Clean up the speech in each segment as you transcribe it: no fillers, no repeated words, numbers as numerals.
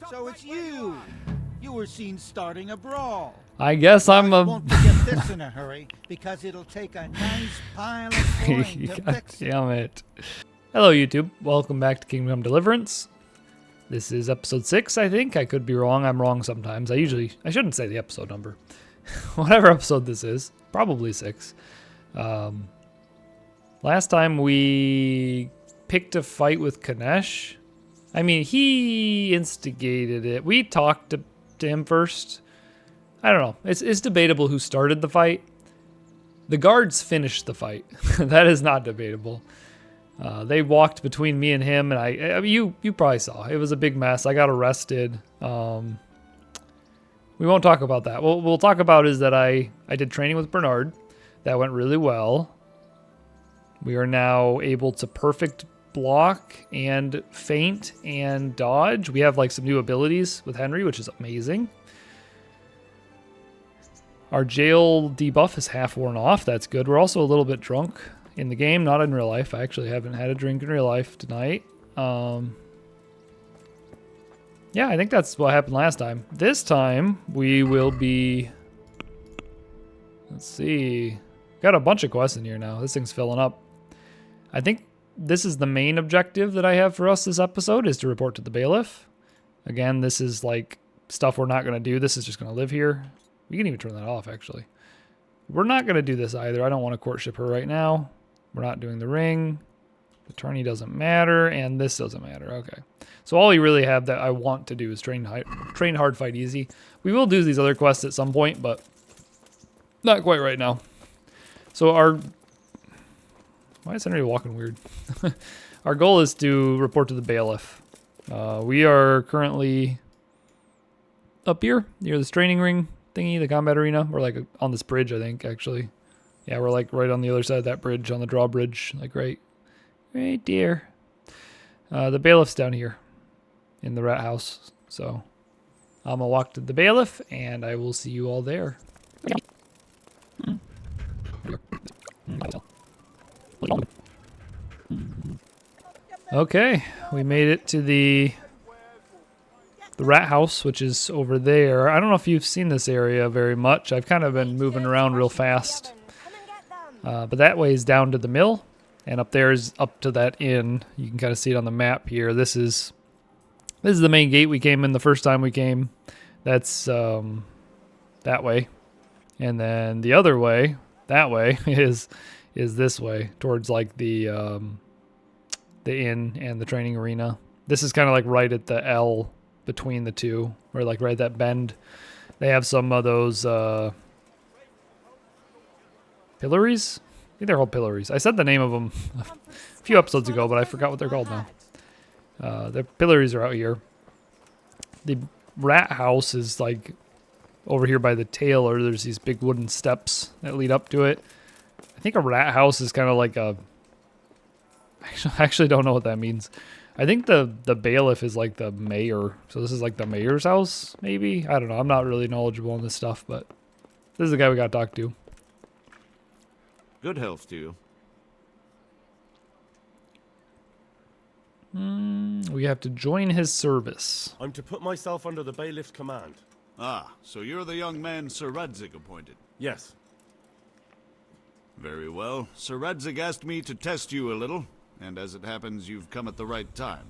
So it's you. You were seen starting a brawl. I guess I'm a... Won't forget this in a hurry, because it'll take a nice pile of coin to God fix it. damn it. Hello, YouTube. Welcome back to Kingdom Deliverance. This is episode 6, I think. I could be wrong. I'm wrong sometimes. I shouldn't say the episode number. Whatever episode this is. Probably 6. Last time we picked a fight with Kanesh. I mean, he instigated it. We talked to him first. I don't know. It's debatable who started the fight. The guards finished the fight. That is not debatable. They walked between me and him, and I you probably saw. It was a big mess. I got arrested. We won't talk about that. What we'll talk about is that I did training with Bernard. That went really well. We are now able to perfect block and feint and dodge. We have like some new abilities with Henry, which is amazing. Our jail debuff is half worn off. That's good. We're also a little bit drunk in the game, not in real life. I actually haven't had a drink in real life tonight. Yeah, I think that's what happened last time. This time, we will be... Let's see. Got a bunch of quests in here now. This thing's filling up. I think this is the main objective that I have for us this episode, is to report to the Bailiff. Again, this is like stuff we're not going to do. This is just going to live here. We can even turn that off, actually. We're not going to do this either. I don't want to courtship her right now. We're not doing the ring. The tourney doesn't matter, and this doesn't matter. Okay. So all we really have that I want to do is train hard, fight easy. We will do these other quests at some point, but not quite right now. So why is Henry walking weird? Our goal is to report to the Bailiff. We are currently up here near this training ring thingy, the combat arena. We're like on this bridge, I think, actually. Yeah, we're like right on the other side of that bridge, on the drawbridge, like right there. The Bailiff's down here in the rat house. So I'm gonna walk to the Bailiff, and I will see you all there. Okay, we made it to the rat house, which is over there. I don't know if you've seen this area very much. I've kind of been moving around real fast. But that way is down to the mill, and up there is up to that inn. You can kind of see it on the map here. This is the main gate we came in the first time we came. That's that way. And then the other way, that way, is this way, towards like the inn and the training arena. This is kind of like right at the L between the two, or like right at that bend. They have some of those pillories? I think they're called pillories. I said the name of them a few episodes ago, but I forgot what they're called now. The pillories are out here. The rat house is like over here by the tail, or there's these big wooden steps that lead up to it. I think a rat house is kind of like a... I actually don't know what that means. I think the Bailiff is like the mayor. So this is like the mayor's house, maybe? I don't know. I'm not really knowledgeable on this stuff, but this is the guy we got to talk to. Good health to you. We have to join his service. I'm to put myself under the Bailiff's command. Ah, so you're the young man Sir Radzig appointed. Yes. Very well. Sir Radzig asked me to test you a little, and as it happens, you've come at the right time.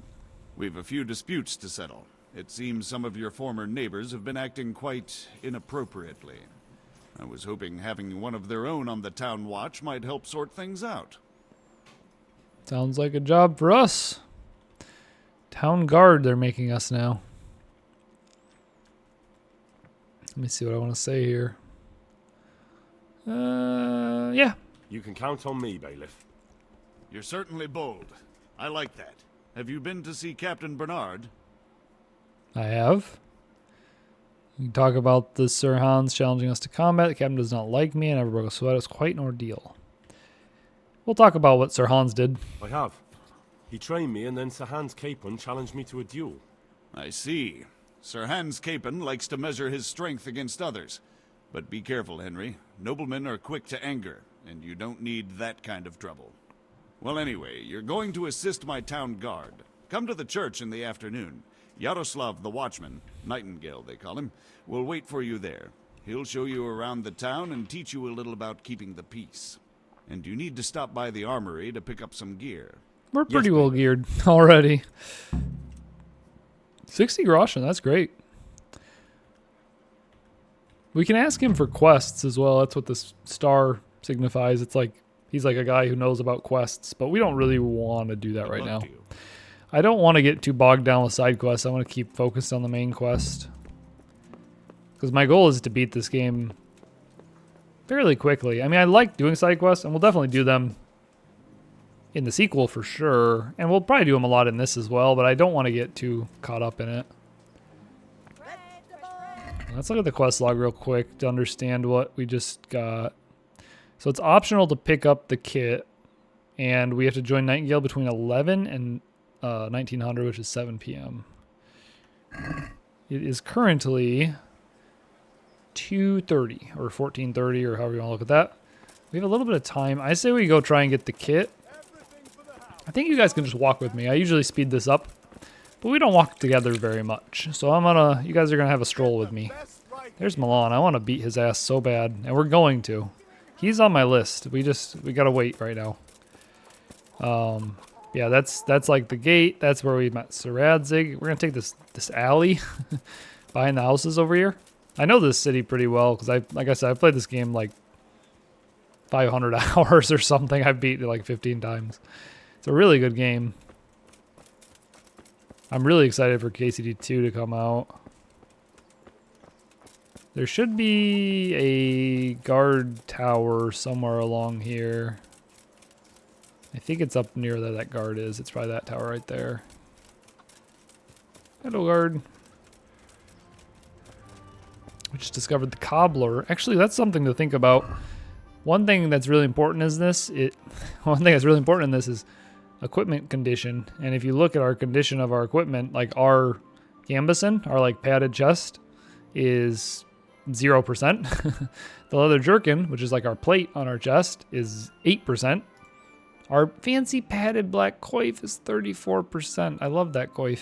We've a few disputes to settle. It seems some of your former neighbors have been acting quite inappropriately. I was hoping having one of their own on the town watch might help sort things out. Sounds like a job for us. Town guard they're making us now. Let me see what I want to say here. Yeah. You can count on me, Bailiff. You're certainly bold. I like that. Have you been to see Captain Bernard? I have. We can talk about the Sir Hans challenging us to combat. The captain does not like me. I never broke a sweat. It was quite an ordeal. We'll talk about what Sir Hans did. I have. He trained me, and then Sir Hans Capon challenged me to a duel. I see. Sir Hans Capon likes to measure his strength against others. But be careful, Henry. Noblemen are quick to anger, and you don't need that kind of trouble. Well, anyway, you're going to assist my town guard. Come to the church in the afternoon. Yaroslav the Watchman, Nightingale they call him, will wait for you there. He'll show you around the town and teach you a little about keeping the peace. And you need to stop by the armory to pick up some gear. We're pretty well geared already. 60 groschen, that's great. We can ask him for quests as well. That's what this star signifies. It's like he's like a guy who knows about quests, but we don't really want to do that right now. I don't want to get too bogged down with side quests. I want to keep focused on the main quest. Because my goal is to beat this game fairly quickly. I mean, I like doing side quests, and we'll definitely do them in the sequel for sure. And we'll probably do them a lot in this as well, but I don't want to get too caught up in it. Let's look at the quest log real quick to understand what we just got. So it's optional to pick up the kit, and we have to join Nightingale between 11 and 1900, which is 7 p.m. It is currently 2:30 or 14:30 or however you want to look at that. We have a little bit of time. I say we go try and get the kit. I think you guys can just walk with me. I usually speed this up, but we don't walk together very much. So you guys are gonna have a stroll with me. There's Milan. I want to beat his ass so bad, and we're going to. He's on my list. We gotta wait right now. Yeah, that's like the gate. That's where we met Sir Radzig. We're gonna take this alley behind the houses over here. I know this city pretty well because like I said, I've played this game like 500 hours or something. I've beat it like 15 times. It's a really good game. I'm really excited for KCD 2 to come out. There should be a guard tower somewhere along here. I think it's up near where that guard is. It's probably that tower right there. Hello, guard. We just discovered the cobbler. Actually, that's something to think about. One thing that's really important is equipment condition. And if you look at our condition of our equipment, like our gambeson, our like padded chest, is 0%. The leather jerkin, which is like our plate on our chest, is 8%. Our fancy padded black coif is 34%. I love that coif.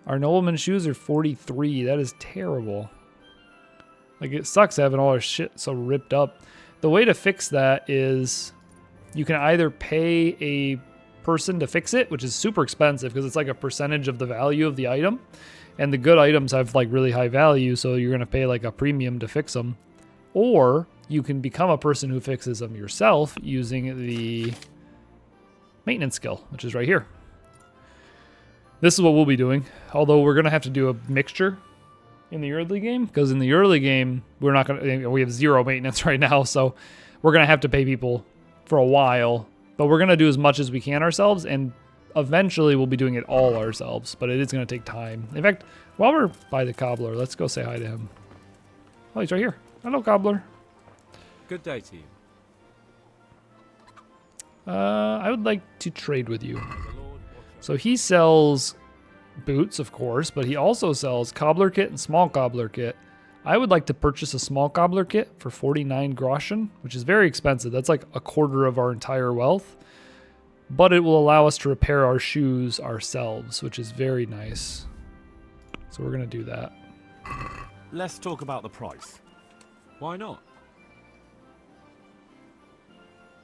Our nobleman shoes are 43. That is terrible. Like, it sucks having all our shit so ripped up. The way to fix that is you can either pay a person to fix it, which is super expensive because it's like a percentage of the value of the item. And the good items have like really high value, so you're going to pay like a premium to fix them. Or you can become a person who fixes them yourself using the maintenance skill, which is right here. This is what we'll be doing, although we're going to have to do a mixture in the early game, because in the early game, we have 0 maintenance right now, so we're going to have to pay people for a while, but we're going to do as much as we can ourselves, and eventually we'll be doing it all ourselves, but it is going to take time. In fact, while we're by the cobbler, let's go say hi to him. Oh, he's right here. Hello, cobbler. Good day to you. I would like to trade with you. So he sells boots, of course, but he also sells cobbler kit and small cobbler kit. I would like to purchase a small cobbler kit for 49 groschen, which is very expensive. That's like a quarter of our entire wealth. But it will allow us to repair our shoes ourselves, which is very nice. So we're going to do that. Let's talk about the price. Why not?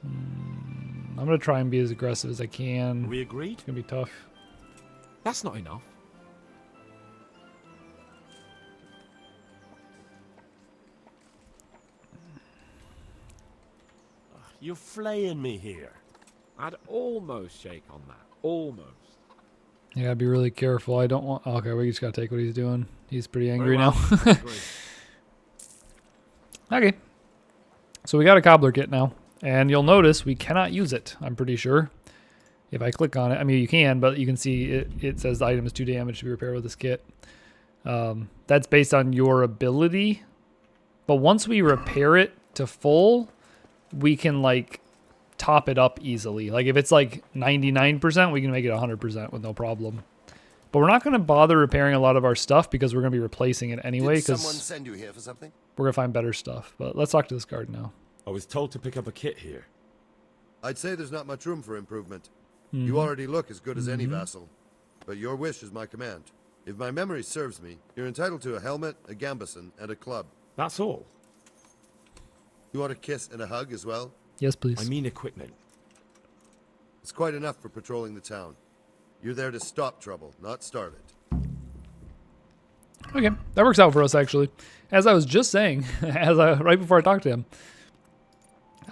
I'm going to try and be as aggressive as I can. We agreed? It's going to be tough. That's not enough. You're flaying me here. I'd almost shake on that. Almost. You gotta be really careful. I don't want... Okay, we just gotta take what he's doing. He's pretty angry now. Okay. So we got a cobbler kit now. And you'll notice we cannot use it, I'm pretty sure. If I click on it, I mean, you can, but you can see it says the item is too damaged to be repaired with this kit. That's based on your ability. But once we repair it to full, we can, like, top it up easily. Like, if it's, like, 99%, we can make it 100% with no problem. But we're not going to bother repairing a lot of our stuff because we're going to be replacing it anyway. Did someone send you here for something? We're going to find better stuff. But let's talk to this guard now. I was told to pick up a kit here. I'd say there's not much room for improvement. You already look as good as any vassal. but your wish is my command. If my memory serves me, you're entitled to a helmet, a gambeson, and a club. That's all. You want a kiss and a hug as well? Yes, please. I mean equipment. It's quite enough for patrolling the town. You're there to stop trouble, not start it. Okay, that works out for us, actually. As I was just saying, right before I talked to him,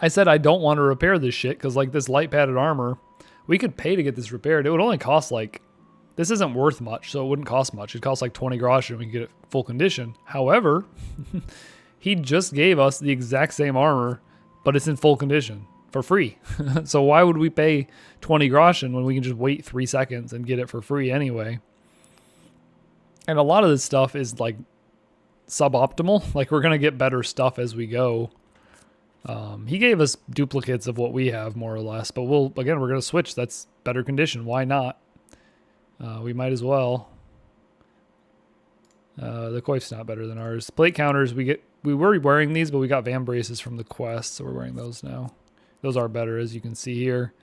I said I don't want to repair this shit because, like, this light padded armor, we could pay to get this repaired. It would only cost, like, this isn't worth much, so it wouldn't cost much. It'd cost, like, 20 grosh and we could get it full condition. However, he just gave us the exact same armor, but it's in full condition for free. So why would we pay 20 groschen when we can just wait 3 seconds and get it for free anyway? And a lot of this stuff is like suboptimal. Like, we're going to get better stuff as we go. He gave us duplicates of what we have, more or less, but we're going to switch. That's better condition. Why not? We might as well. The coif's not better than ours. Plate counters, we were wearing these, but we got van braces from the quest, so we're wearing those now. Those are better, as you can see here.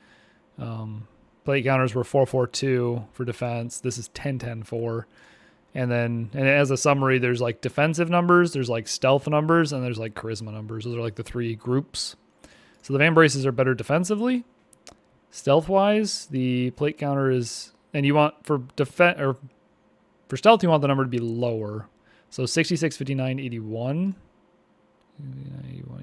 Plate counters were 442 for defense. This is 10-10-4. And then, and as a summary, there's like defensive numbers, there's like stealth numbers, and there's like charisma numbers. Those are like the 3 groups. So the van braces are better defensively. Stealth-wise, the plate counter is, and you want for for stealth, you want the number to be lower. So 66, 59, 81.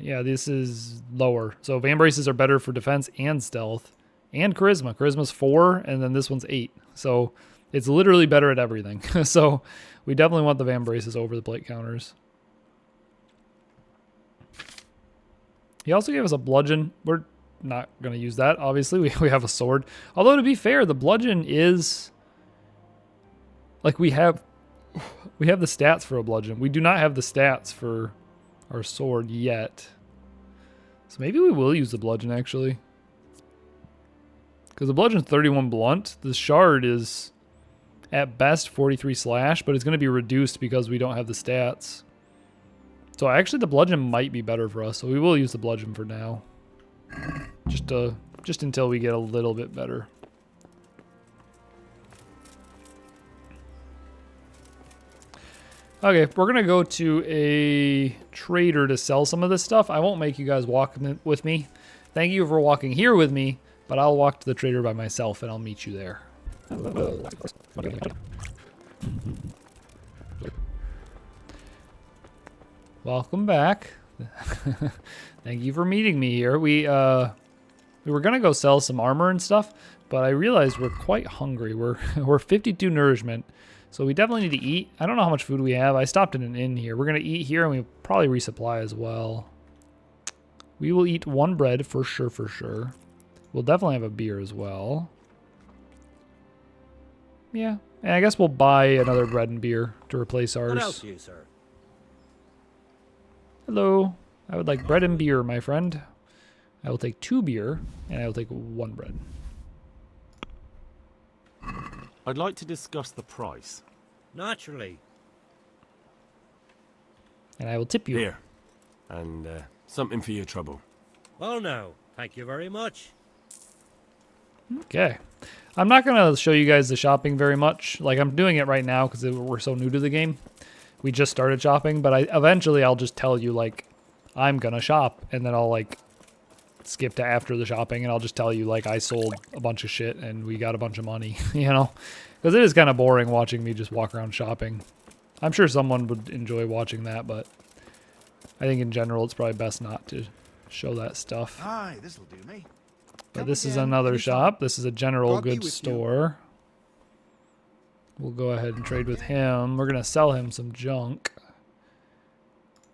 Yeah, this is lower. So van braces are better for defense and stealth and charisma. Charisma's 4, and then this one's 8. So it's literally better at everything. So we definitely want the van braces over the plate counters. He also gave us a bludgeon. We're not going to use that, obviously. We have a sword. Although, to be fair, the bludgeon is... Like, we have the stats for a bludgeon. We do not have the stats for our sword yet. So maybe we will use the bludgeon, actually. Because the bludgeon's 31 blunt. The shard is... at best 43 slash, but it's going to be reduced because we don't have the stats. So actually the bludgeon might be better for us, so we will use the bludgeon for now. Just until we get a little bit better. Okay, we're going to go to a trader to sell some of this stuff. I won't make you guys walk with me. Thank you for walking here with me, but I'll walk to the trader by myself and I'll meet you there. Welcome back. Thank you for meeting me here. We were gonna go sell some armor and stuff, but I realized we're quite hungry. We're 52 nourishment, so we definitely need to eat. I don't know how much food we have. I stopped in an inn here. We're gonna eat here, and we probably resupply as well. We will eat 1 bread for sure. We'll definitely have a beer as well. Yeah, and I guess we'll buy another bread and beer to replace ours. What else do you, sir? Hello. I would like bread and beer, my friend. I will take 2 beer, and I will take 1 bread. I'd like to discuss the price. Naturally. And I will tip you. Here. And something for your trouble. Well, no, thank you very much. Okay. I'm not going to show you guys the shopping very much. Like, I'm doing it right now because we're so new to the game. We just started shopping, but eventually I'll just tell you, like, I'm going to shop, and then I'll, like, skip to after the shopping, and I'll just tell you, like, I sold a bunch of shit, and we got a bunch of money, you know? Because it is kind of boring watching me just walk around shopping. I'm sure someone would enjoy watching that, but I think in general it's probably best not to show that stuff. Aye, this'll do me. But Come this is again, another anytime. shop. This is a general I'll be goods with you. store. We'll go ahead and trade with him. We're going to sell him some junk.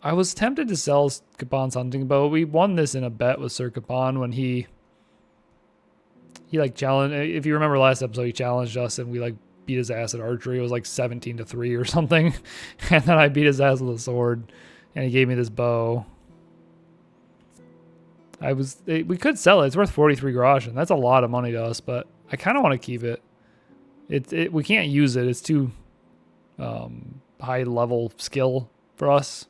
I was tempted to sell Capon's hunting bow. We won this in a bet with Sir Capon when he like challenged. If you remember last episode, he challenged us and we like beat his ass at archery. It was like 17-3 or something. And then I beat his ass with a sword and he gave me this bow. We could sell it. It's worth 43 grosh, and that's a lot of money to us, but I kind of want to keep it. We can't use it. It's too high level skill for us.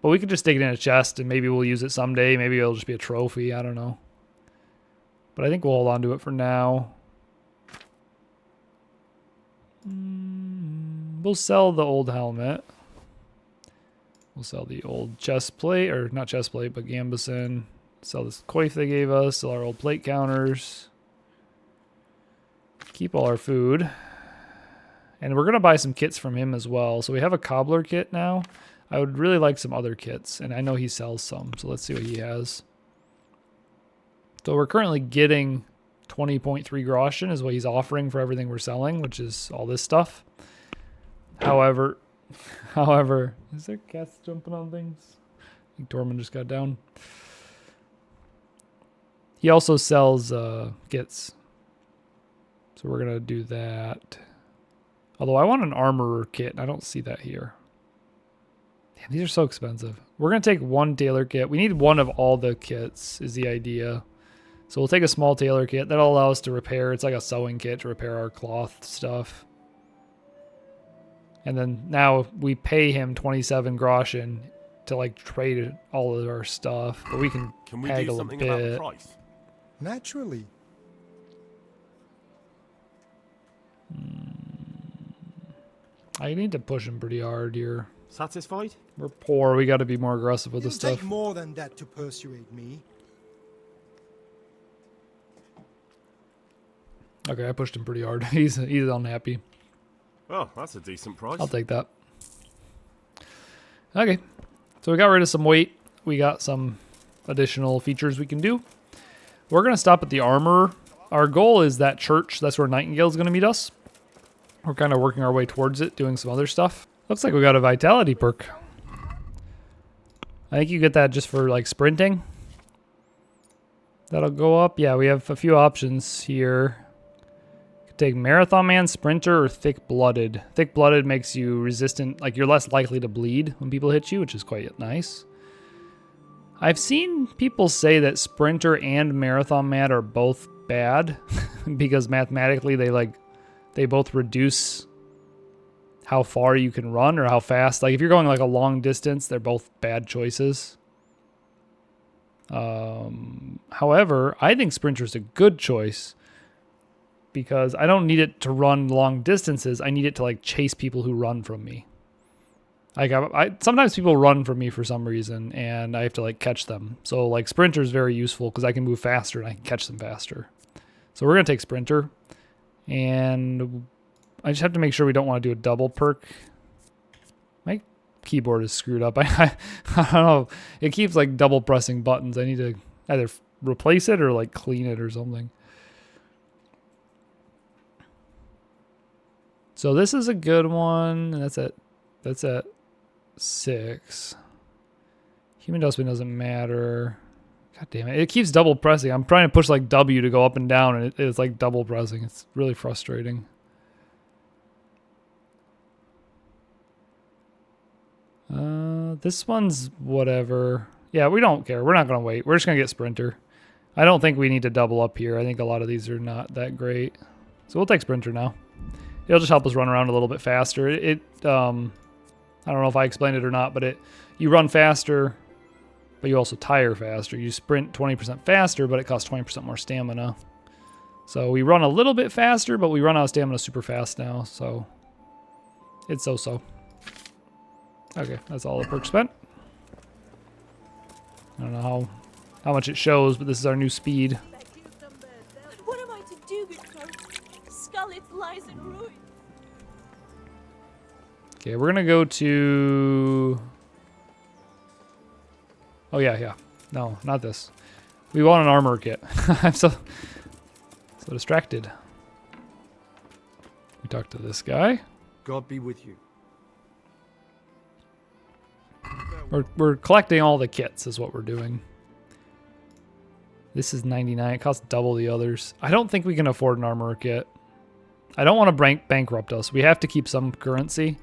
But we could just stick it in a chest, and maybe we'll use it someday. Maybe it'll just be a trophy. I don't know. But I think we'll hold on to it for now. We'll sell the old helmet. We'll sell the old chest plate, or not chest plate, but gambeson. Sell this coif they gave us. Sell our old plate counters. Keep all our food. And we're going to buy some kits from him as well. So we have a cobbler kit now. I would really like some other kits, and I know he sells some. So let's see what he has. So we're currently getting 20.3 groschen is what he's offering for everything we're selling, which is all this stuff. However, is there cats jumping on things? I think Dorman just got down. He also sells kits. So we're going to do that. Although I want an armorer kit, and I don't see that here. Damn, these are so expensive. We're going to take one tailor kit. We need one of all the kits is the idea. So we'll take a small tailor kit. That'll allow us to repair. It's like a sewing kit to repair our cloth stuff. And then now we pay him 27 groschen to like trade all of our stuff. But we can we do haggle a something about the bit. price? Naturally. I need to push him pretty hard here. Satisfied? We're poor. We got to be more aggressive with It'll this stuff. take more than that to persuade me. Okay, I pushed him pretty hard. He's unhappy. Oh, that's a decent price. I'll take that. Okay, so we got rid of some weight. We got some additional features we can do. We're going to stop at the armor. Our goal is that church. That's where Nightingale's going to meet us. We're kind of working our way towards it, doing some other stuff. Looks like we got a vitality perk. I think you get that just for like sprinting. That'll go up. Yeah, we have a few options here. Take Marathon Man, Sprinter, or Thick-Blooded. Thick-Blooded makes you resistant, like you're less likely to bleed when people hit you, which is quite nice. I've seen people say that Sprinter and Marathon Man are both bad because mathematically they both reduce how far you can run or how fast. Like if you're going like a long distance, they're both bad choices. However, I think Sprinter's a good choice. Because I don't need it to run long distances. I need it to like chase people who run from me. Like sometimes people run from me for some reason and I have to like catch them. So like Sprinter is very useful because I can move faster and I can catch them faster. So we're going to take Sprinter. And I just have to make sure we don't want to do a double perk. My keyboard is screwed up. I don't know. It keeps like double pressing buttons. I need to either replace it or like clean it or something. So this is a good one, and that's at 6. Human dustbin doesn't matter. God damn it. It keeps double pressing. I'm trying to push like W to go up and down, and it's like double pressing. It's really frustrating. This one's whatever. Yeah, we don't care. We're not going to wait. We're just going to get Sprinter. I don't think we need to double up here. I think a lot of these are not that great. So we'll take Sprinter now. It'll just help us run around a little bit faster. I don't know if I explained it or not, but you run faster, but you also tire faster. You sprint 20% faster, but it costs 20% more stamina. So we run a little bit faster, but we run out of stamina super fast now, so it's so-so. Okay, that's all the perk spent. I don't know how much it shows, but this is our new speed. What am I to do with her? Scarlet lies in ruin. Okay, we're gonna go to... Oh yeah. No, not this. We want an armor kit. I'm so distracted. We talked to this guy. God be with you. We're collecting all the kits is what we're doing. This is 99. It costs double the others. I don't think we can afford an armor kit. I don't want to bankrupt us. We have to keep some currency.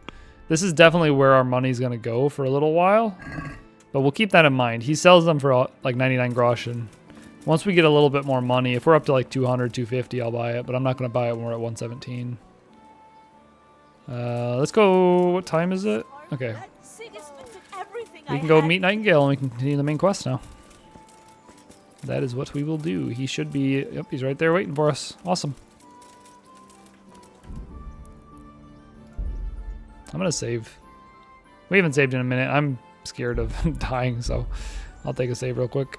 This is definitely where our money's going to go for a little while. But we'll keep that in mind. He sells them for like 99 groschen. Once we get a little bit more money, if we're up to like 200, 250, I'll buy it. But I'm not going to buy it when we're at 117. Let's go. What time is it? Okay. We can go meet Nightingale and we can continue the main quest now. That is what we will do. He should be... Yep, he's right there waiting for us. Awesome. I'm gonna save. We haven't saved in a minute. I'm scared of dying, so I'll take a save real quick.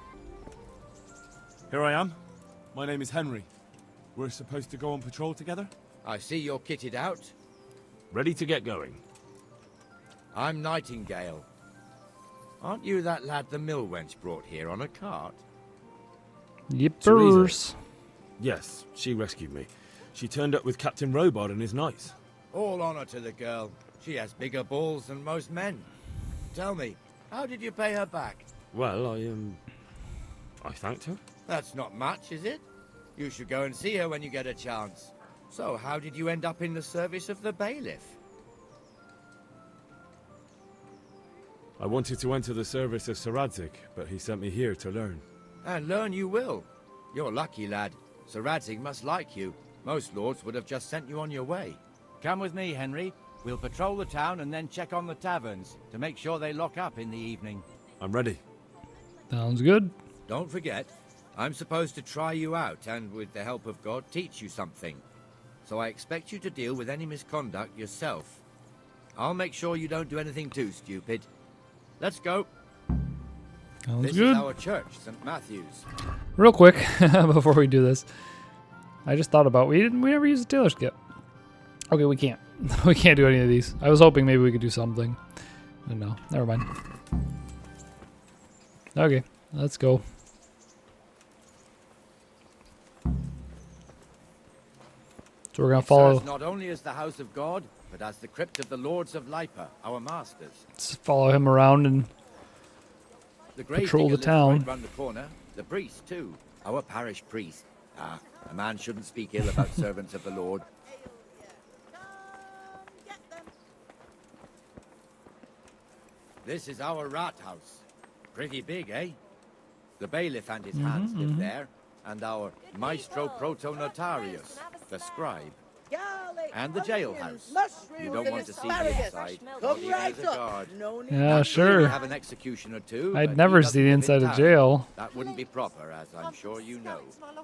Here I am. My name is Henry. We're supposed to go on patrol together? I see you're kitted out. Ready to get going. I'm Nightingale. Aren't you that lad the mill wench brought here on a cart? Yippers. Yes, she rescued me. She turned up with Captain Robard and his knights. All honor to the girl. She has bigger balls than most men. Tell me, how did you pay her back? Well, I thanked her. That's not much, is it? You should go and see her when you get a chance. So, how did you end up in the service of the Bailiff? I wanted to enter the service of Sir Radzig, but he sent me here to learn. And learn you will. You're lucky, lad. Sir Radzig must like you. Most lords would have just sent you on your way. Come with me, Henry. We'll patrol the town and then check on the taverns to make sure they lock up in the evening. I'm ready. Sounds good. Don't forget, I'm supposed to try you out and, with the help of God, teach you something. So I expect you to deal with any misconduct yourself. I'll make sure you don't do anything too stupid. Let's go. Sounds This good. is our church, St. Matthew's. Real quick, before we do this, I just thought about we never used a tailor's kit. Okay, we can't. We can't do any of these. I was hoping maybe we could do something. But no, never mind. Okay, let's go. So we're gonna follow. Not only as the house of God, but as the crypt of the lords of Lipa, our masters. Let's follow him around and The grave patrol the digger lives town. right round the corner. The priest too, our parish priest. Ah, a man shouldn't speak ill about servants of the Lord. This is our rat house. Pretty big, eh? The bailiff and his hands live there, and our maestro proto-notarius, the scribe. And the jailhouse. You don't want to see the inside. Not even as a guard. Yeah, We sure. have an executioner too. I'd but never he see the doesn't live inside in of town. jail. That wouldn't be proper, as I'm sure you know.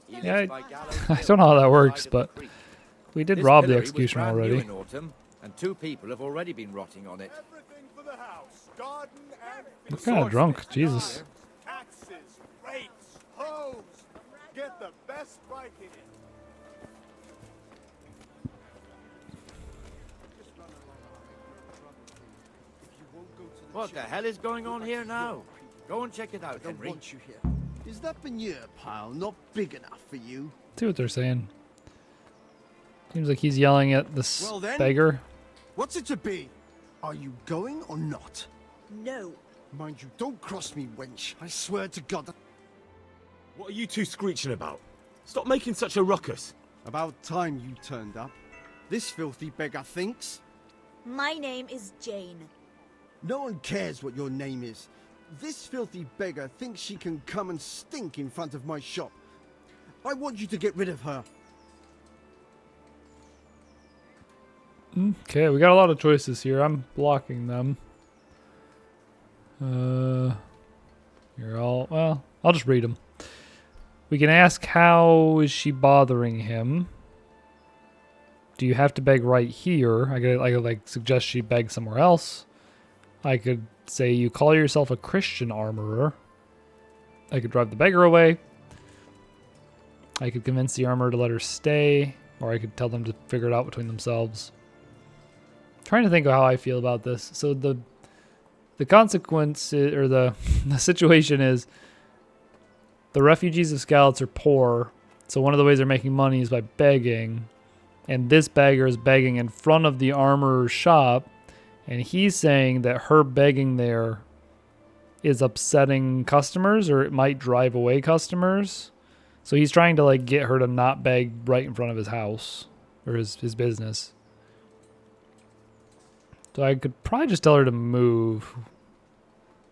He Yeah, lives by Gallows I Hill, don't know how that on the works, side of but the creek. we did This rob the pillory was executioner brand new already. in autumn, and 2 people have already been rotting on it. Everything for the house. Garden and We're kind of drunk. Jesus. axes, rakes, hoes. Get the best bike in it. What the hell is going on here now? Go and check it out, Henry. you here. Is that manure pile not big enough for you? See what they're saying. Seems like he's yelling at this Well then. beggar. What's it to be? Are you going or not? No. Mind you, don't cross me, wench. I swear to God that... What are you two screeching about? Stop making such a ruckus. About time you turned up. This filthy beggar thinks. My name is Jane. No one cares what your name is. This filthy beggar thinks she can come and stink in front of my shop. I want you to get rid of her. Okay, we got a lot of choices here. I'm blocking them. You're all... Well, I'll just read them. We can ask, how is she bothering him? Do you have to beg right here? I could like suggest she beg somewhere else. I could say you call yourself a Christian armorer. I could drive the beggar away. I could convince the armorer to let her stay, or I could tell them to figure it out between themselves. Trying to think of how I feel about this. So the consequence or the situation is the refugees of Skalitz are poor, so one of the ways they're making money is by begging, and this beggar is begging in front of the armorer's shop, and he's saying that her begging there is upsetting customers, or it might drive away customers. So he's trying to like get her to not beg right in front of his house or his business. So I could probably just tell her to move.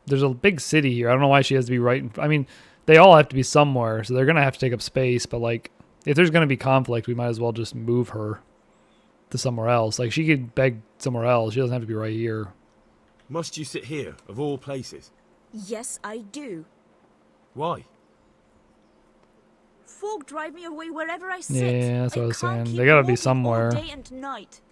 There's a big city here. I don't know why she has to be right in... I mean, they all have to be somewhere, so they're going to have to take up space. But, like, if there's going to be conflict, we might as well just move her to somewhere else. Like, she could beg somewhere else. She doesn't have to be right here. Must you sit here, of all places? Yes, I do. Why? Folk drive me away wherever I sit. Yeah, that's what I was can't saying. keep They gotta be walking somewhere. all day and night.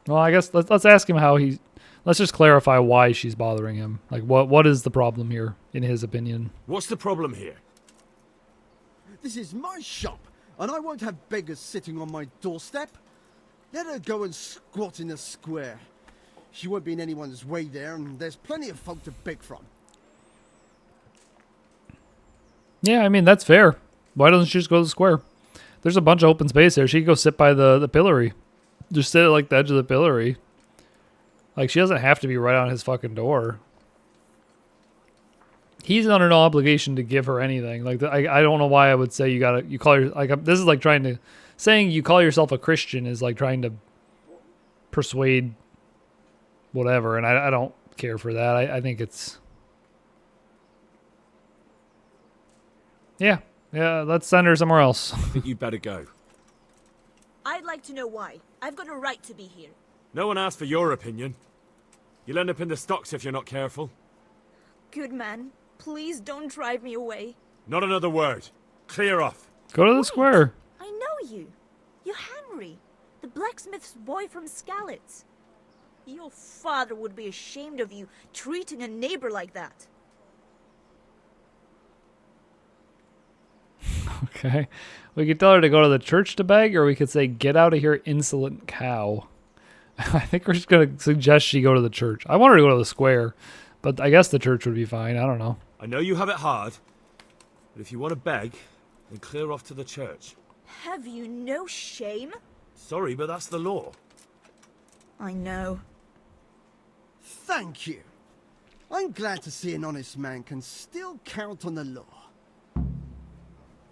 Well, I guess let's ask him how he. Let's just clarify why she's bothering him. Like, what is the problem here, in his opinion? What's the problem here? This is my shop, and I won't have beggars sitting on my doorstep. Let her go and squat in the square. She won't be in anyone's way there, and there's plenty of folk to beg from. Yeah, I mean, that's fair. Why doesn't she just go to the square? There's a bunch of open space there. She could go sit by the pillory. Just sit at, like, the edge of the pillory. Like, she doesn't have to be right on his fucking door. He's under no obligation to give her anything. Like, I don't know why I would say you call your, like, this is like saying you call yourself a Christian is like trying to persuade whatever, and I don't care for that. I think it's, yeah, let's send her somewhere else. I think you'd better go. I'd like to know why. I've got a right to be here. No one asked for your opinion. You'll end up in the stocks if you're not careful. Good man, please don't drive me away. Not another word. Clear off. Go to the square. I know you. You're Henry, the blacksmith's boy from Skalitz. Your father would be ashamed of you treating a neighbor like that. Okay. We could tell her to go to the church to beg, or we could say, get out of here, insolent cow. I think we're just going to suggest she go to the church. I want her to go to the square, but I guess the church would be fine. I don't know. I know you have it hard, but if you want to beg, then clear off to the church. Have you no shame? Sorry, but that's the law. I know. Thank you. I'm glad to see an honest man can still count on the law.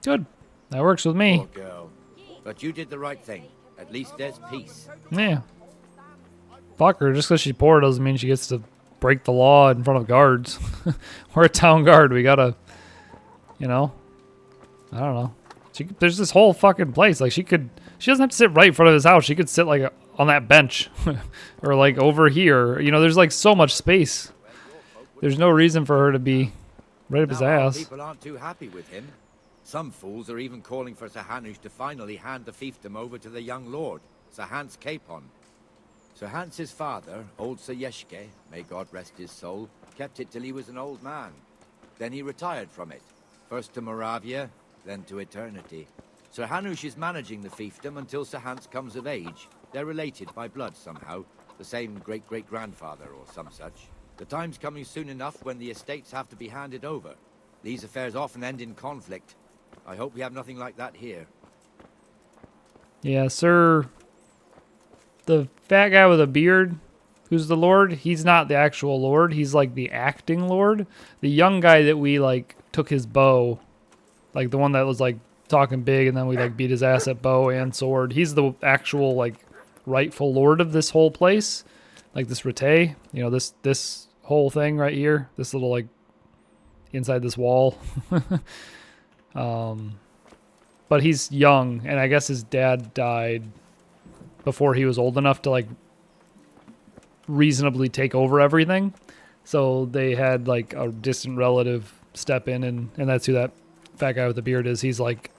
Good. That works with me. Poor girl. But you did the right thing. At least there's peace. Yeah. Fuck her. Just because she's poor doesn't mean she gets to break the law in front of guards. We're a town guard. We gotta, I don't know. There's this whole fucking place. Like, she doesn't have to sit right in front of his house. She could sit, like, on that bench. Or, like, over here. There's, like, so much space. There's no reason for her to be right up his ass. People aren't too happy with him. Some fools are even calling for Sir Hanush to finally hand the fiefdom over to the young lord, Sir Hans Capon. Sir Hans's father, old Sir Yeshke, may God rest his soul, kept it till he was an old man. Then he retired from it, first to Moravia, then to eternity. Sir Hanush is managing the fiefdom until Sir Hans comes of age. They're related by blood somehow, the same great-great-grandfather or some such. The time's coming soon enough when the estates have to be handed over. These affairs often end in conflict. I hope we have nothing like that here. Yeah, sir. The fat guy with a beard, who's the lord, he's not the actual lord. He's like the acting lord. The young guy that we like took his bow, like the one that was like talking big and then we like beat his ass at bow and sword. He's the actual like rightful lord of this whole place. Like this Rete, this whole thing right here, this little like inside this wall. But he's young, and I guess his dad died before he was old enough to like reasonably take over everything. So they had like a distant relative step in, and that's who that fat guy with the beard is. He's like,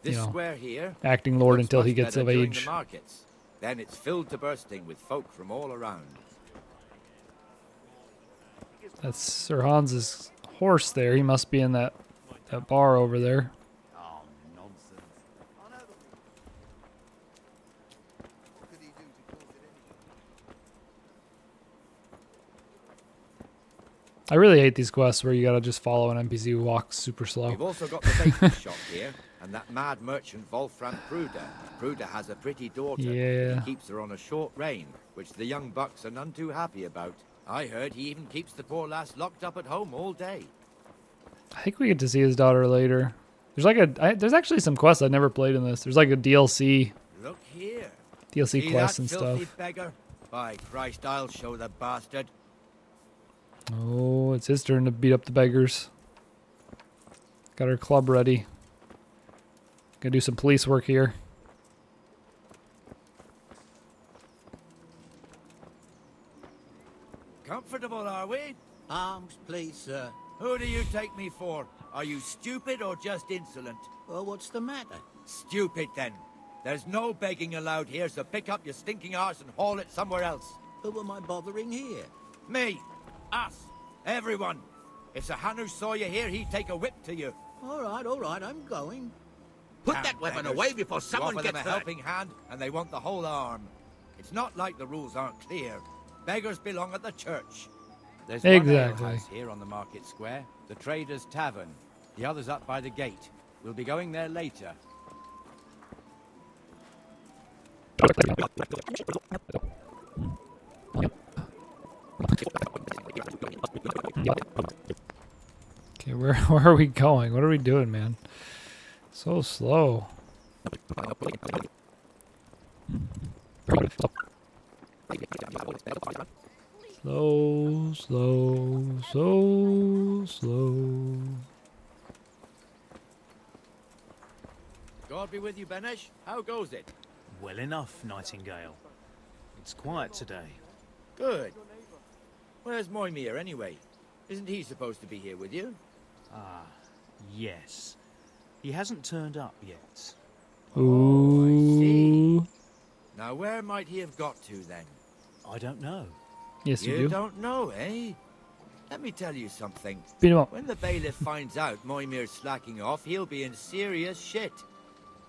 this square here, acting lord until he gets of age. The markets. Then it's filled to bursting with folk from all around. That's Sir Hans's horse there. He must be in that bar over there. Oh, nonsense. What could he do to cause it anyway? I really hate these quests where you gotta just follow an NPC who walks super slow. We've also got the baker's shop here, and that mad merchant Wolfram Pruder. Pruder has a pretty daughter. Yeah. He keeps her on a short rein, which the young bucks are none too happy about. I heard he even keeps the poor lass locked up at home all day. I think we get to see his daughter later. There's like there's actually some quests I never played in this. There's like a DLC. Look here. DLC See quests that and filthy stuff. Beggar? By Christ, I'll show the bastard. Oh, it's his turn to beat up the beggars. Got her club ready. Gonna do some police work here. Comfortable, are we? Arms, please, sir. Who do you take me for? Are you stupid or just insolent? Well, what's the matter? Stupid, then. There's no begging allowed here, so pick up your stinking arse and haul it somewhere else. Who am I bothering here? Me. Us. Everyone. If Sir Hanu saw you here, he'd take a whip to you. All right, I'm going. Put Damn that weapon beggars. away before someone You offer gets them a hurt. helping hand, and they want the whole arm. It's not like the rules aren't clear. Beggars belong at the church. There's Exactly. one alehouse here on the market square, the Traders' Tavern. The other's up by the gate. We'll be going there later. Okay, where are we going? What are we doing, man? So slow. Slow, slow, so slow. God be with you, Benesh. How goes it? Well enough, Nightingale. It's quiet today. Good. Where's Moimir, anyway? Isn't he supposed to be here with you? Ah, yes. He hasn't turned up yet. Ooh. Now, where might he have got to, then? I don't know. Yes, you do. You don't know, eh? Let me tell you something. Beat him up. When the bailiff finds out Moimir's slacking off, he'll be in serious shit.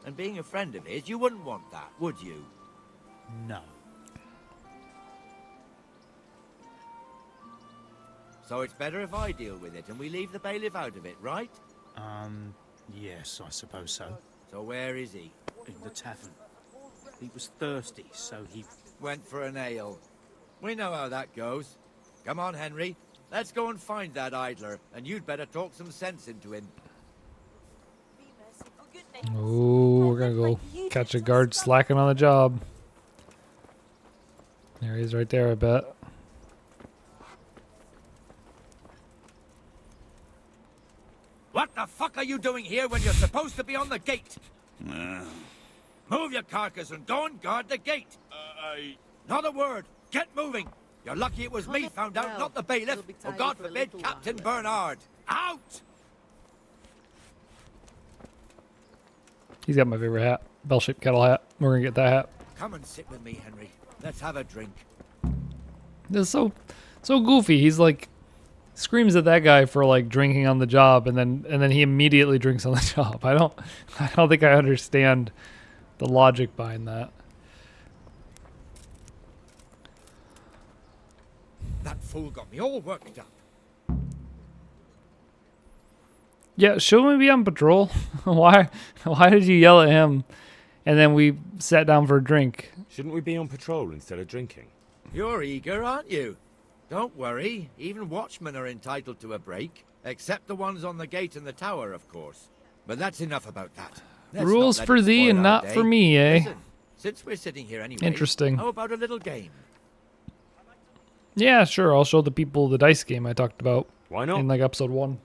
And being a friend of his, you wouldn't want that, would you? No. So it's better if I deal with it and we leave the bailiff out of it, right? Yes, I suppose so. So where is he? In the tavern. He was thirsty, so he... Went for an ale. We know how that goes. Come on, Henry. Let's go and find that idler, and you'd better talk some sense into him. Oh, we're gonna go catch a guard slacking on the job. There he is right there, I bet. What the fuck are you doing here when you're supposed to be on the gate? Move your carcass and go and guard the gate. Not a word. Get moving. You're lucky it was me found out, not the bailiff. Or God forbid, Captain Bernard. Out! He's got my favorite hat. Bell-shaped kettle hat. We're gonna get that hat. Come and sit with me, Henry. Let's have a drink. This is so goofy. He's like screams at that guy for like drinking on the job, and then he immediately drinks on the job. I don't think I understand the logic behind that. That fool got me all worked up. Yeah, shouldn't we be on patrol? Why did you yell at him and then we sat down for a drink? Shouldn't we be on patrol instead of drinking? You're eager, aren't you? Don't worry. Even watchmen are entitled to a break. Except the ones on the gate and the tower, of course. But that's enough about that. Let's Rules not let for it thee spoil and our not day. for me, eh? Listen, since we're sitting here anyway, Interesting. how about a little game? Yeah, sure. I'll show the people the dice game I talked about. Why not? In like episode 1.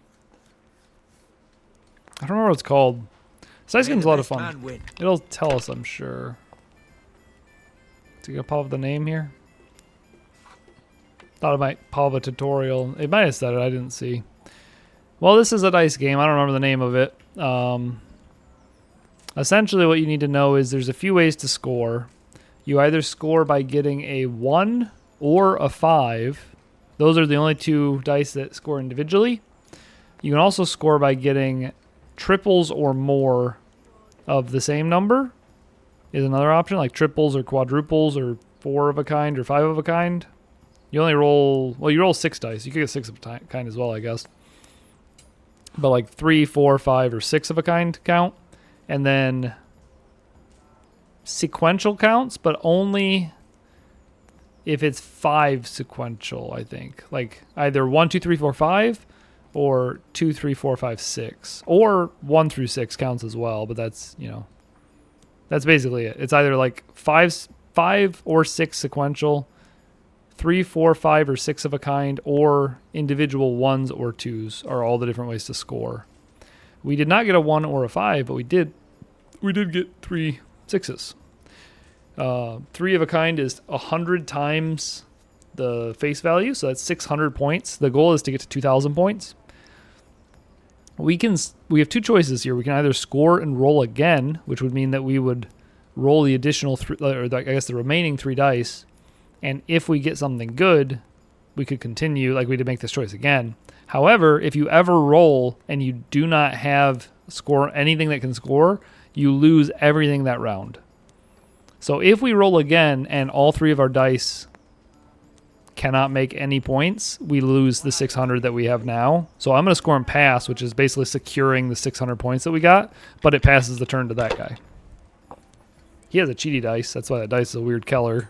I don't remember what it's called. This dice game's a lot of fun. It'll tell us, I'm sure. Is it gonna pop up the name here? Thought it might pop up a tutorial. It might have said it, I didn't see. Well, this is a dice game. I don't remember the name of it. Essentially what you need to know is there's a few ways to score. You either score by getting a 1 or a 5. Those are the only two dice that score individually. You can also score by getting triples or more of the same number is another option, like triples or quadruples or 4 of a kind or 5 of a kind. You only roll, well, you roll 6 dice. You could get 6 of a kind as well, I guess. But like 3, 4, 5, or 6 of a kind count. And then sequential counts, but only if it's 5 sequential, I think. Like either 1, 2, 3, 4, 5, or 2, 3, 4, 5, 6. Or 1 through 6 counts as well, but that's, you know, that's basically it. It's either like 5 or 6 sequential, 3, 4, 5, or 6 of a kind, or individual 1s or 2s are all the different ways to score. We did not get a 1 or a 5, but we did get 3 6s. 3 of a kind is 100 times the face value, so that's 600 points. The goal is to get to 2,000 points. we have two choices here. We can either score and roll again, which would mean that we would roll the additional the remaining 3 dice, and if we get something good, we could continue, like we did make this choice again. However, if you ever roll and you do not have anything that can score, you lose everything that round. So if we roll again and all 3 of our dice cannot make any points, we lose the 600 that we have now. So I'm going to score and pass, which is basically securing the 600 points that we got, but it passes the turn to that guy. He has a cheaty dice. That's why that dice is a weird color.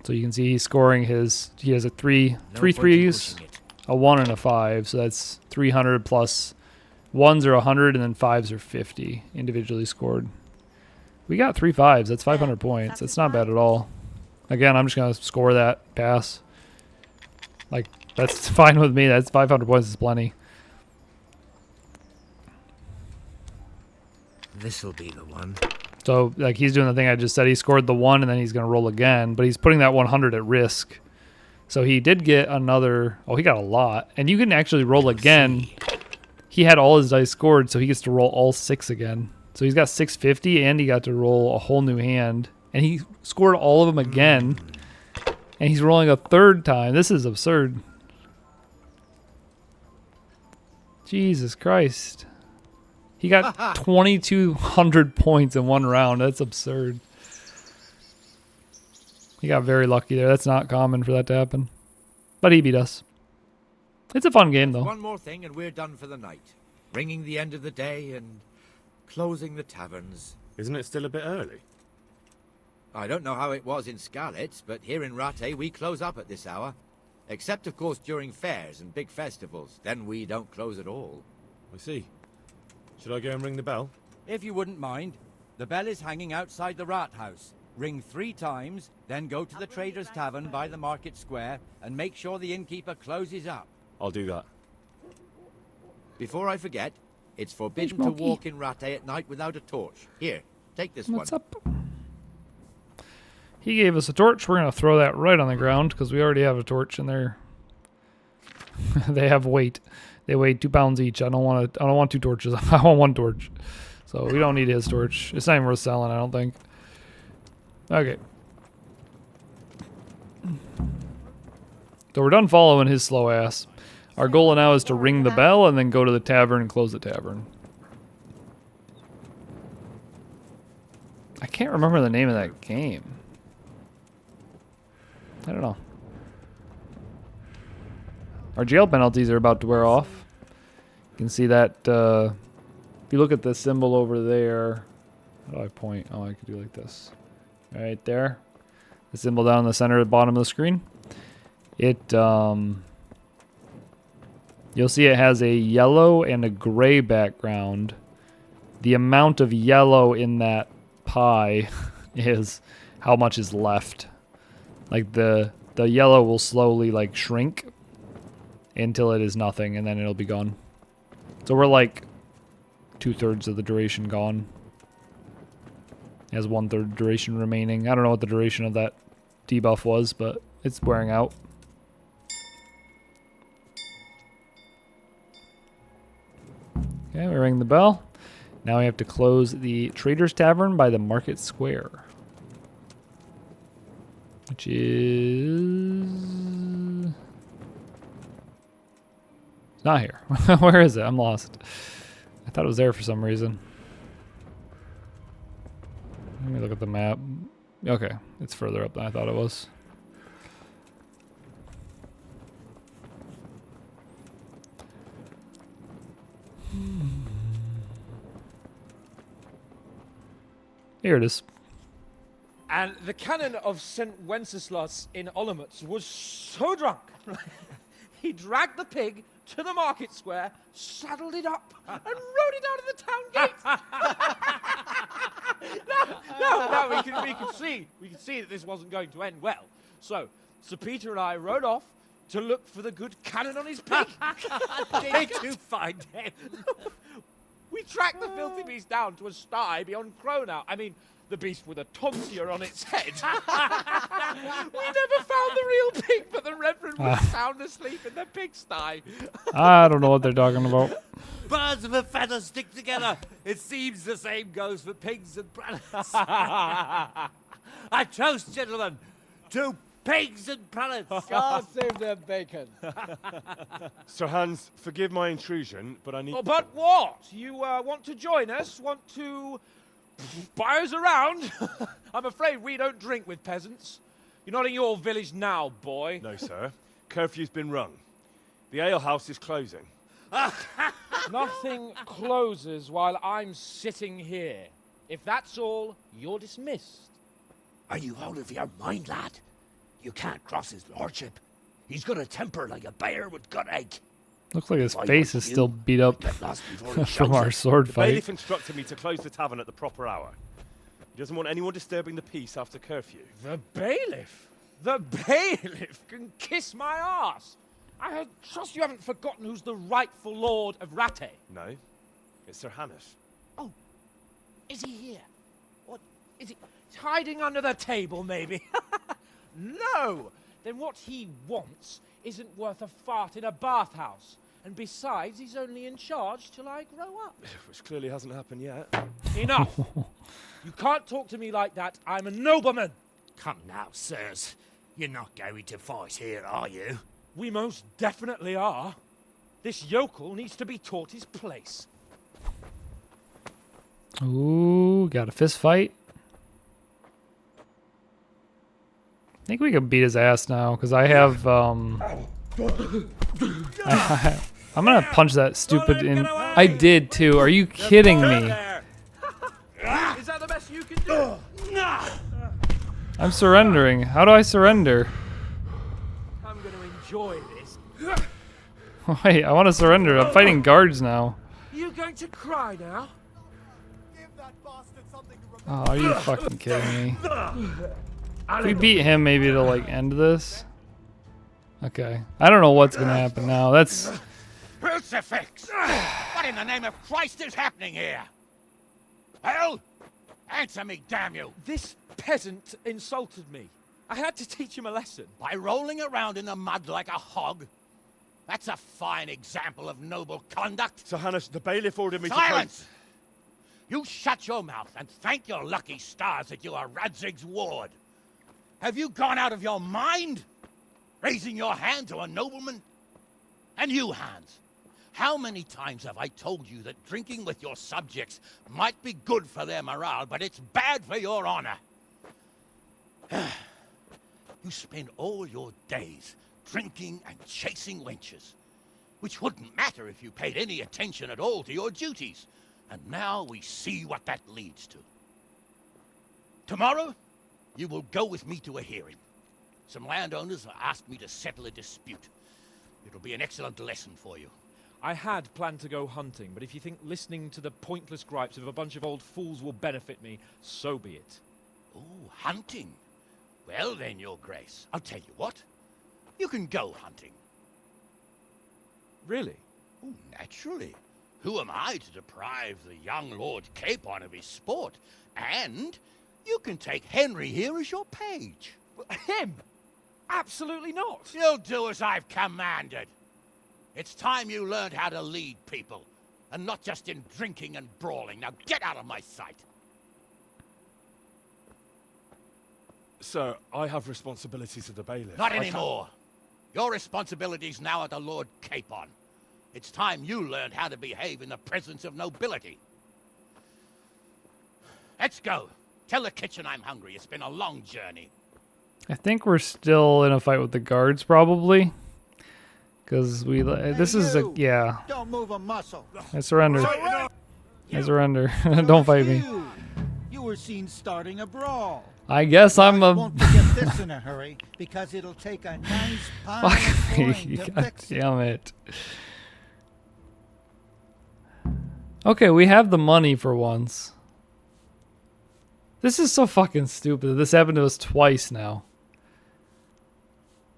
So you can see he's scoring he has a three threes, a 1 and a 5. So that's 300 plus 1s are 100 and then 5s are 50 individually scored. We got 3 5s. That's 500 points. That's not bad at all. Again, I'm just going to score that, pass. Like, that's fine with me. That's 500 points is plenty. This'll be the one. So, like, he's doing the thing I just said. He scored the 1, and then he's going to roll again. But he's putting that 100 at risk. So he did get another... Oh, he got a lot. And you can actually roll again. He had all his dice scored, so he gets to roll all 6 again. So he's got 650, and he got to roll a whole new hand. And he scored all of them again. And he's rolling a 3rd time. This is absurd. Jesus Christ. He got 2,200 points in 1 round. That's absurd. He got very lucky there. That's not common for that to happen. But he beat us. It's a fun game, though. One more thing and we're done for the night. Ringing the end of the day and closing the taverns. Isn't it still a bit early? I don't know how it was in Skalitz, but here in Rattay we close up at this hour. Except, of course, during fairs and big festivals. Then we don't close at all. I see. Should I go and ring the bell? If you wouldn't mind, the bell is hanging outside the rat house. Ring 3 times, then go to the Trader's Tavern by the market square and make sure the innkeeper closes up. I'll do that. Before I forget, it's forbidden to walk in Rattay at night without a torch. Here, take this What's one. up? He gave us a torch. We're going to throw that right on the ground because we already have a torch in there. They have weight. They weigh 2 pounds each. I don't want 2 torches. I want 1 torch. So we don't need his torch. It's not even worth selling, I don't think. Okay. So we're done following his slow ass. Our goal now is to ring the bell and then go to the tavern and close the tavern. I can't remember the name of that game. I don't know. Our jail penalties are about to wear off. You can see that if you look at the symbol over there. How do I point? Oh, I could do like this. Right there. The symbol down in the center at the bottom of the screen. You'll see it has a yellow and a gray background. The amount of yellow in that pie is how much is left. Like the yellow will slowly like shrink until it is nothing, and then it'll be gone. So we're like 2/3 of the duration gone. It has 1/3 duration remaining. I don't know what the duration of that debuff was, but it's wearing out. Okay, we ring the bell. Now we have to close the Trader's Tavern by the Market Square. Which is... It's not here. Where is it? I'm lost. I thought it was there for some reason. Let me look at the map. Okay, it's further up than I thought it was. Here it is. And the canon of St. Wenceslas in Olomouc was so drunk, he dragged the pig to the market square, saddled it up, and rode it out of the town gate. No, we could see that this wasn't going to end well. So, Sir Peter and I rode off to look for the good canon on his pig. Did you find him? We tracked the filthy beast down to a sty beyond Cronau. I mean, The beast with a tonsure on its head. We never found the real pig, but the Reverend was sound asleep in the pigsty. I don't know what they're talking about. Birds of a feather stick together. It seems the same goes for pigs and prelates. I toast, gentlemen, to pigs and prelates. God save their bacon. Sir Hans, forgive my intrusion, but I need... Oh, but what? You want to join us? Want to buy us around? I'm afraid we don't drink with peasants. You're not in your village now, boy. No, sir. Curfew's been rung. The alehouse is closing. Nothing closes while I'm sitting here. If that's all, you're dismissed. Are you out of your mind, lad? You can't cross his lordship. He's got a temper like a bear with gut ache. Looks like his face is still beat up from our sword The fight. bailiff instructed me to close the tavern at the proper hour. He doesn't want anyone disturbing the peace after curfew. The bailiff? The bailiff can kiss my arse. I trust you haven't forgotten who's the rightful lord of Rattay. No, it's Sir Hannes. Oh, is he here? What is he? He's hiding under the table, maybe? No! Then what he wants isn't worth a fart in a bathhouse. And besides, he's only in charge till I grow up. Which clearly hasn't happened yet. Enough! You can't talk to me like that. I'm a nobleman. Come now, sirs. You're not going to fight here, are you? We most definitely are. This yokel needs to be taught his place. Ooh, got a fist fight. I think we can beat his ass now, because I have, I'm gonna punch that stupid in. I did too. Are you kidding me? Is that the best you can do? I'm surrendering. How do I surrender? I'm going to enjoy this. Wait, I want to surrender. I'm fighting guards now. Are you going to cry now? Oh, are you fucking kidding me? If we beat him, maybe it'll like end this. Okay. I don't know what's gonna happen now. That's... Crucifix! What in the name of Christ is happening here? Well, answer me, damn you! This peasant insulted me. I had to teach him a lesson. By rolling around in the mud like a hog? That's a fine example of noble conduct. Sir Hannes, the bailiff ordered me Silence! You shut your mouth and thank your lucky stars that you are Radzig's ward. Have you gone out of your mind? Raising your hand to a nobleman? And you, Hans, how many times have I told you that drinking with your subjects might be good for their morale, but it's bad for your honor? You spend all your days drinking and chasing wenches, which wouldn't matter if you paid any attention at all to your duties. And now we see what that leads to. Tomorrow, you will go with me to a hearing. Some landowners have asked me to settle a dispute. It'll be an excellent lesson for you. I had planned to go hunting, but if you think listening to the pointless gripes of a bunch of old fools will benefit me, so be it. Oh, hunting? Well then, your grace, I'll tell you what. You can go hunting. Really? Oh, naturally. Who am I to deprive the young Lord Capon of his sport? And you can take Henry here as your page. Him? Absolutely not. You'll do as I've commanded. It's time you learned how to lead people, and not just in drinking and brawling. Now get out of my sight. Sir, I have responsibilities to the bailiff. Not anymore. Your responsibilities now are the Lord Capon. It's time you learned how to behave in the presence of nobility. Let's go. Tell the kitchen I'm hungry. It's been a long journey. I think we're still in a fight with the guards, probably. Because we... This is a... Yeah. Don't move a muscle. I surrender. I surrender. Don't fight me. You were seen starting a brawl. I guess I'm a... Won't forget this in a hurry, because it'll take a nice pile of coin to God fix it. damn it. Okay, we have the money for once. This is so fucking stupid. This happened to us twice now.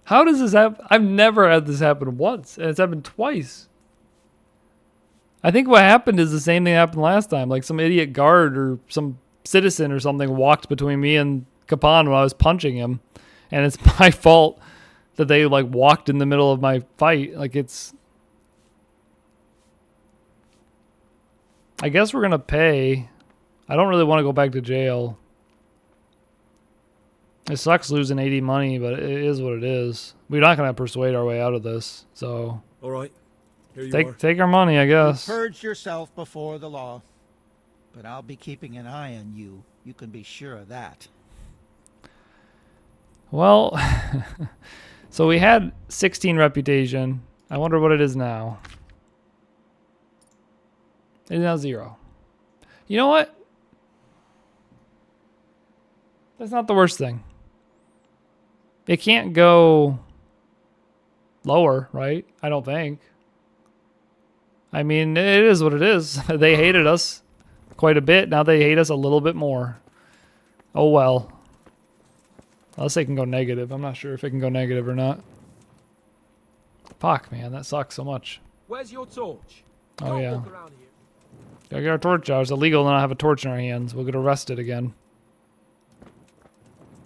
How does this happen? I've never had this happen once, and it's happened twice. I think what happened is the same thing happened last time. Like some idiot guard or some citizen or something walked between me and Capon when I was punching him, and it's my fault that they like walked in the middle of my fight. Like it's. I guess we're gonna pay. I don't really want to go back to jail. It sucks losing 80 money, but it is what it is. We're not gonna persuade our way out of this, so. All right. Here you are. Take our money, I guess. You purge yourself before the law. But I'll be keeping an eye on you. You can be sure of that. Well, so we had 16 reputation. I wonder what it is now. It is now 0. You know what? That's not the worst thing. It can't go lower, right? I don't think. I mean, it is what it is. They hated us quite a bit. Now they hate us a little bit more. Oh well. Unless they can go negative. I'm not sure if it can go negative or not. Fuck, man. That sucks so much. Where's your torch? Oh, Can't yeah. walk around here. Gotta get our torch out. It's illegal to not have a torch in our hands. We'll get arrested again.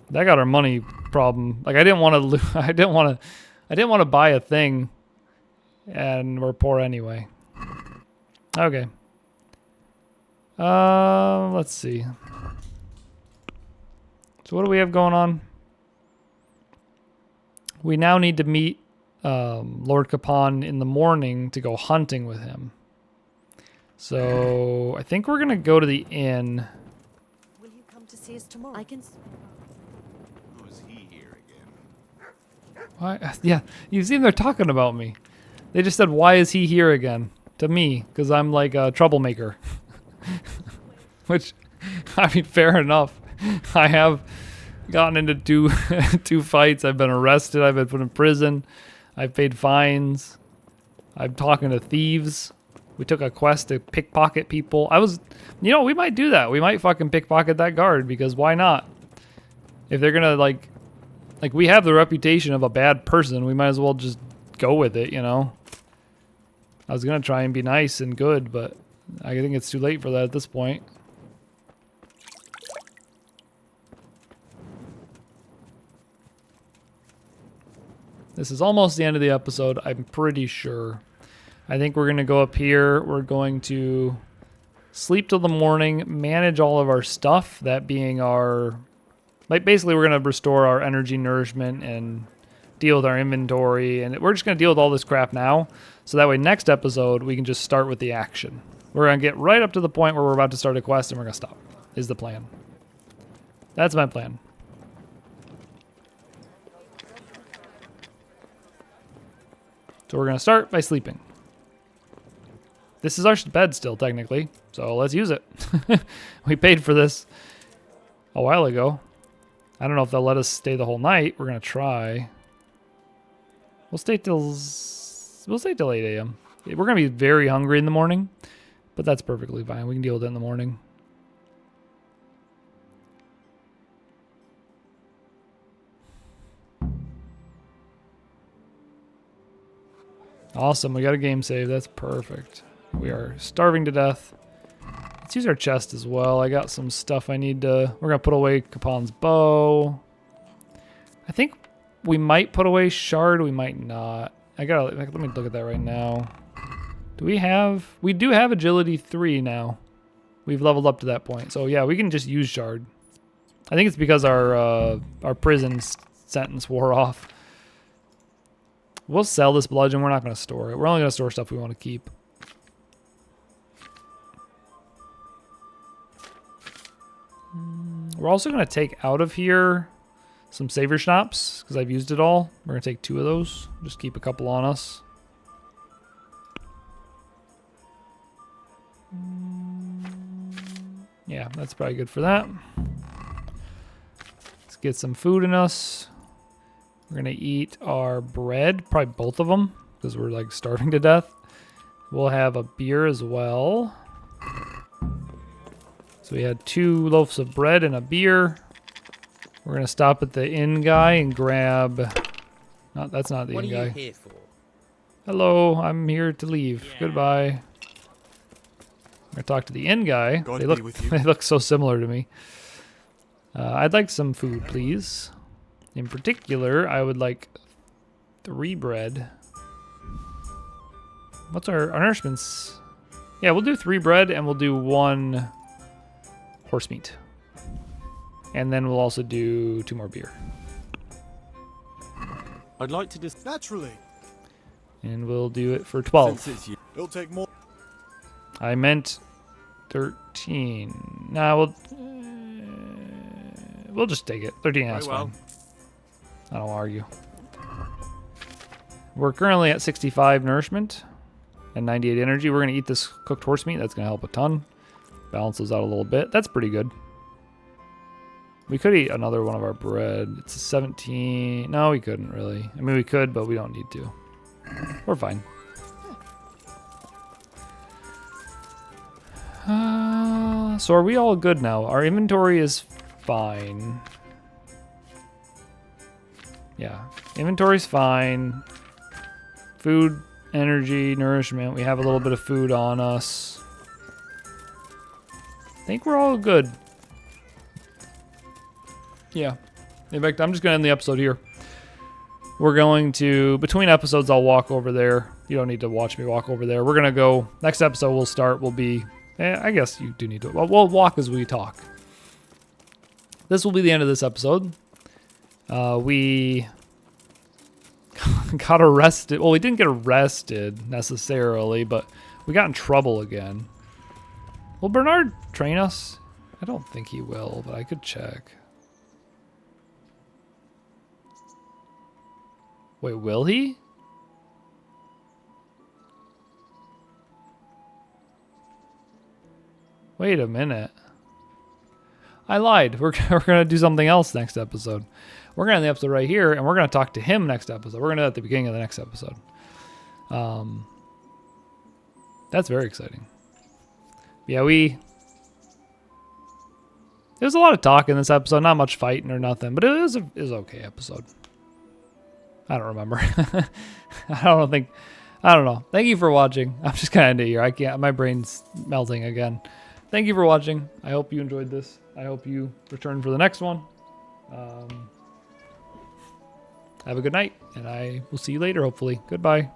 That got our money problem. Like I didn't want to. I didn't want to buy a thing, and we're poor anyway. Okay. Let's see. So what do we have going on? We now need to meet Lord Capon in the morning to go hunting with him. So I think we're gonna go to the inn. Will you come to see us tomorrow? I can. Was he here again? Why? Yeah, you see they're talking about me. They just said, "Why is he here again?" To me, because I'm like a troublemaker. Which, I mean, fair enough. I have gotten into two fights. I've been arrested. I've been put in prison. I've paid fines. I'm talking to thieves. We took a quest to pickpocket people. We might do that. We might fucking pickpocket that guard because why not? If they're gonna like we have the reputation of a bad person, we might as well just go with it, you know? I was gonna try and be nice and good, but I think it's too late for that at this point. This is almost the end of the episode, I'm pretty sure. I think we're gonna go up here. We're going to sleep till the morning, manage all of our stuff, that being our... Like, basically, we're gonna restore our energy nourishment and deal with our inventory, and we're just gonna deal with all this crap now, so that way next episode we can just start with the action. We're gonna get right up to the point where we're about to start a quest and we're gonna stop, is the plan. That's my plan. So we're gonna start by sleeping. This is our bed still, technically, so let's use it. We paid for this a while ago. I don't know if they'll let us stay the whole night. We're gonna try. We'll stay till 8 a.m. We're gonna be very hungry in the morning, but that's perfectly fine. We can deal with it in the morning. Awesome, we got a game save. That's perfect. We are starving to death. Let's use our chest as well. I got some stuff I need to... We're going to put away Capon's bow. I think we might put away Shard. We might not. Let me look at that right now. Do we have... We do have Agility 3 now. We've leveled up to that point. So yeah, we can just use Shard. I think it's because our prison sentence wore off. We'll sell this bludgeon. We're not going to store it. We're only going to store stuff we want to keep. We're also going to take out of here some Savior Schnapps because I've used it all. We're going to take 2 of those. Just keep a couple on us. Yeah, that's probably good for that. Let's get some food in us. We're going to eat our bread, probably both of them, because we're like starving to death. We'll have a beer as well. So we had 2 loaves of bread and a beer. We're going to stop at the inn guy and grab... No, that's not the inn guy. What are you here for? Hello, I'm here to leave. Yeah. Goodbye. I talked to the inn guy. God They be look with you. they look so similar to me. I'd like some food, please. In particular, I would like 3 bread. What's our nourishments? Yeah, we'll do 3 bread and we'll do 1 horse meat. And then we'll also do 2 more beer. I'd like to just Naturally. And we'll do it for 12. Since it's you. It'll take more. I meant 13. Nah, we'll just take it. 13, that's Very well. fine. I don't argue. We're currently at 65 nourishment and 98 energy. We're going to eat this cooked horse meat. That's going to help a ton. Balances out a little bit. That's pretty good. We could eat another one of our bread. It's a 17. No, we couldn't really. I mean, we could, but we don't need to. We're fine. So are we all good now? Our inventory is fine. Yeah, inventory's fine. Food, energy, nourishment. We have a little bit of food on us. I think we're all good. Yeah. In fact, I'm just going to end the episode here. We're going to, between episodes, I'll walk over there. You don't need to watch me walk over there. We're going to go, next episode will be, I guess you do need to, we'll walk as we talk. This will be the end of this episode. We got arrested. Well, we didn't get arrested necessarily, but we got in trouble again. Will Bernard train us? I don't think he will, but I could check. Wait, will he? Wait a minute. I lied. We're going to do something else next episode. We're going to end the episode right here, and we're going to talk to him next episode. We're going to do that at the beginning of the next episode. That's very exciting. Yeah, there's a lot of talk in this episode. Not much fighting or nothing, but it was an okay episode. I don't remember. I don't know. Thank you for watching. I'm just going to end it here. I can't, my brain's melting again. Thank you for watching. I hope you enjoyed this. I hope you return for the next one. Have a good night, and I will see you later, hopefully. Goodbye.